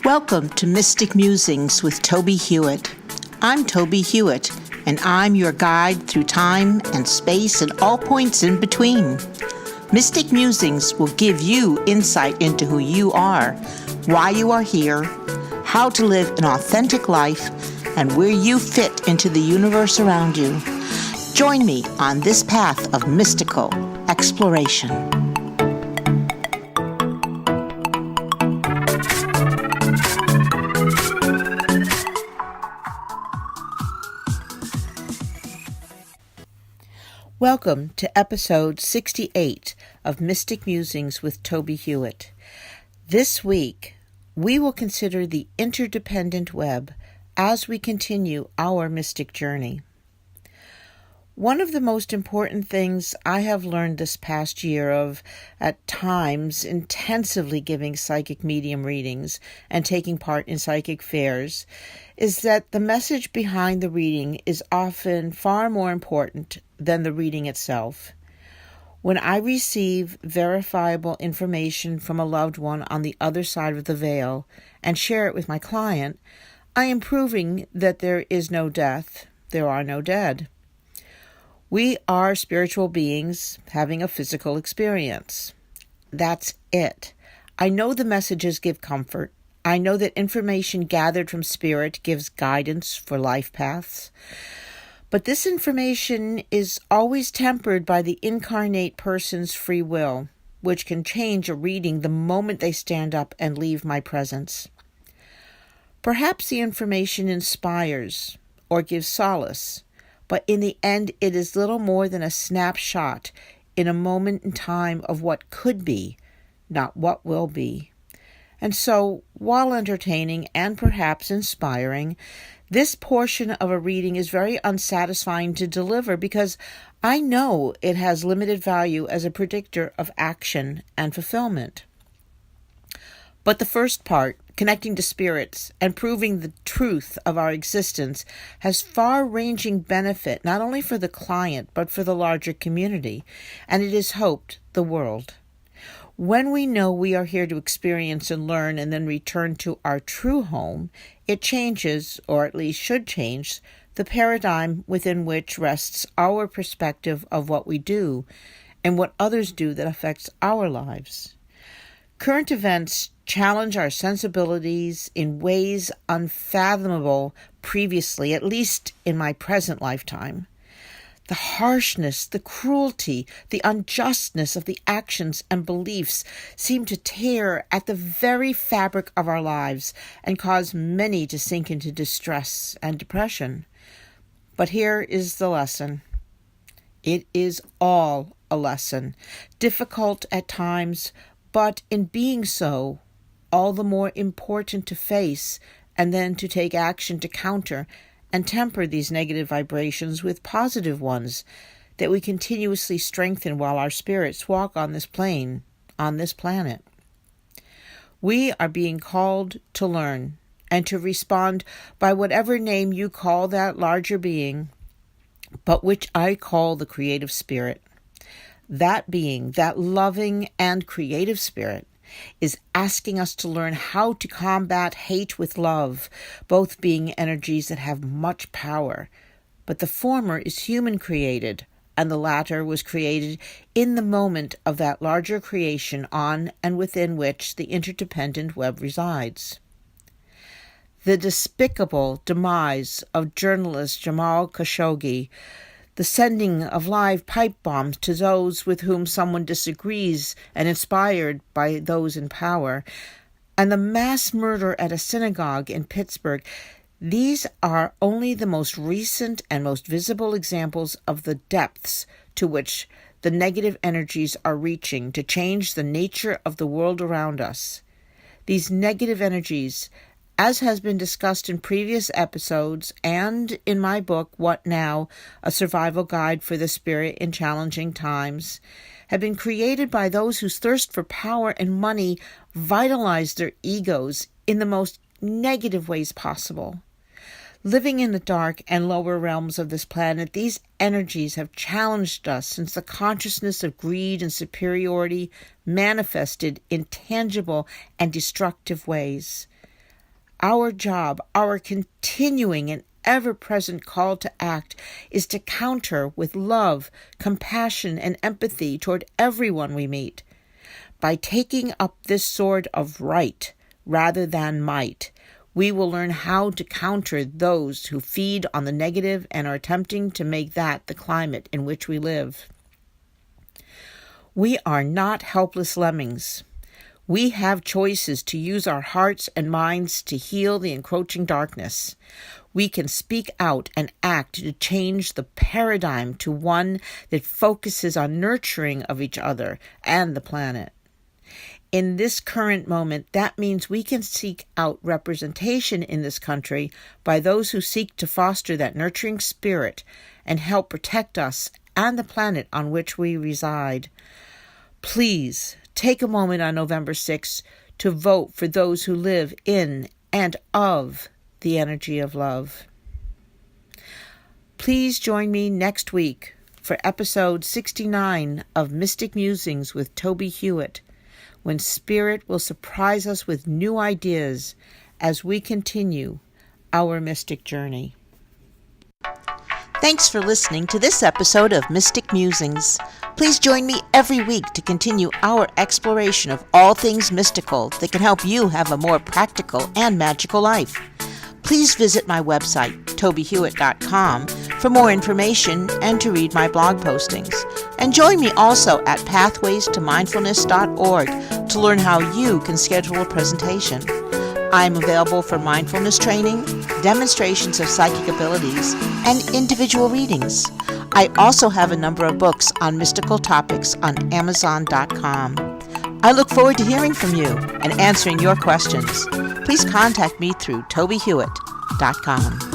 Welcome to Mystic Musings with Toby Hewitt. I'm Toby Hewitt, and I'm your guide through time and space and all points in between. Mystic Musings will give you insight into who you are, why you are here, how to live an authentic life, and where you fit into the universe around you. Join me on this path of mystical exploration. Welcome to episode 68 of Mystic Musings with Toby Hewitt. This week, we will consider the Interdependent Web as we continue our mystic journey. One of the most important things I have learned this past year of, at times, intensively giving psychic medium readings and taking part in psychic fairs is that the message behind the reading is often far more important than the reading itself. When I receive verifiable information from a loved one on the other side of the veil and share it with my client, I am proving that there is no death, there are no dead. We are spiritual beings having a physical experience. That's it. I know the messages give comfort. I know that information gathered from spirit gives guidance for life paths. But this information is always tempered by the incarnate person's free will, which can change a reading the moment they stand up and leave my presence. Perhaps the information inspires or gives solace, but in the end it is little more than a snapshot in a moment in time of what could be, not what will be. And so, while entertaining and perhaps inspiring, this portion of a reading is very unsatisfying to deliver because I know it has limited value as a predictor of action and fulfillment. But the first part, connecting to spirits and proving the truth of our existence, has far-ranging benefit not only for the client but for the larger community, and it is hoped the world. When we know we are here to experience and learn and then return to our true home, it changes, or at least should change, the paradigm within which rests our perspective of what we do and what others do that affects our lives. Current events challenge our sensibilities in ways unfathomable previously, at least in my present lifetime. The harshness, the cruelty, the unjustness of the actions and beliefs seem to tear at the very fabric of our lives and cause many to sink into distress and depression. But here is the lesson. It is all a lesson, difficult at times, but in being so, all the more important to face and then to take action to counter and temper these negative vibrations with positive ones that we continuously strengthen while our spirits walk on this plane, on this planet. We are being called to learn and to respond by whatever name you call that larger being, but which I call the creative spirit. That being, that loving and creative spirit, is asking us to learn how to combat hate with love, both being energies that have much power. But the former is human-created, and the latter was created in the moment of that larger creation on and within which the interdependent web resides. The despicable demise of journalist Jamal Khashoggi, the sending of live pipe bombs to those with whom someone disagrees and inspired by those in power, and the mass murder at a synagogue in Pittsburgh, these are only the most recent and most visible examples of the depths to which the negative energies are reaching to change the nature of the world around us. These negative energies, as has been discussed in previous episodes and in my book, What Now? A Survival Guide for the Spirit in Challenging Times, have been created by those whose thirst for power and money vitalize their egos in the most negative ways possible. Living in the dark and lower realms of this planet, these energies have challenged us since the consciousness of greed and superiority manifested in tangible and destructive ways. Our job, our continuing and ever-present call to act is to counter with love, compassion, and empathy toward everyone we meet. By taking up this sword of right rather than might, we will learn how to counter those who feed on the negative and are attempting to make that the climate in which we live. We are not helpless lemmings. We have choices to use our hearts and minds to heal the encroaching darkness. We can speak out and act to change the paradigm to one that focuses on nurturing of each other and the planet. In this current moment, that means we can seek out representation in this country by those who seek to foster that nurturing spirit and help protect us and the planet on which we reside. Please take a moment on November 6th to vote for those who live in and of the energy of love. Please join me next week for episode 69 of Mystic Musings with Toby Hewitt, when Spirit will surprise us with new ideas as we continue our mystic journey. Thanks for listening to this episode of Mystic Musings. Please join me every week to continue our exploration of all things mystical that can help you have a more practical and magical life. Please visit my website, tobiehewitt.com, for more information and to read my blog postings. And join me also at pathwaystomindfulness.org to learn how you can schedule a presentation. I'm available for mindfulness training, demonstrations of psychic abilities, and individual readings. I also have a number of books on mystical topics on Amazon.com. I look forward to hearing from you and answering your questions. Please contact me through tobiehewitt.com.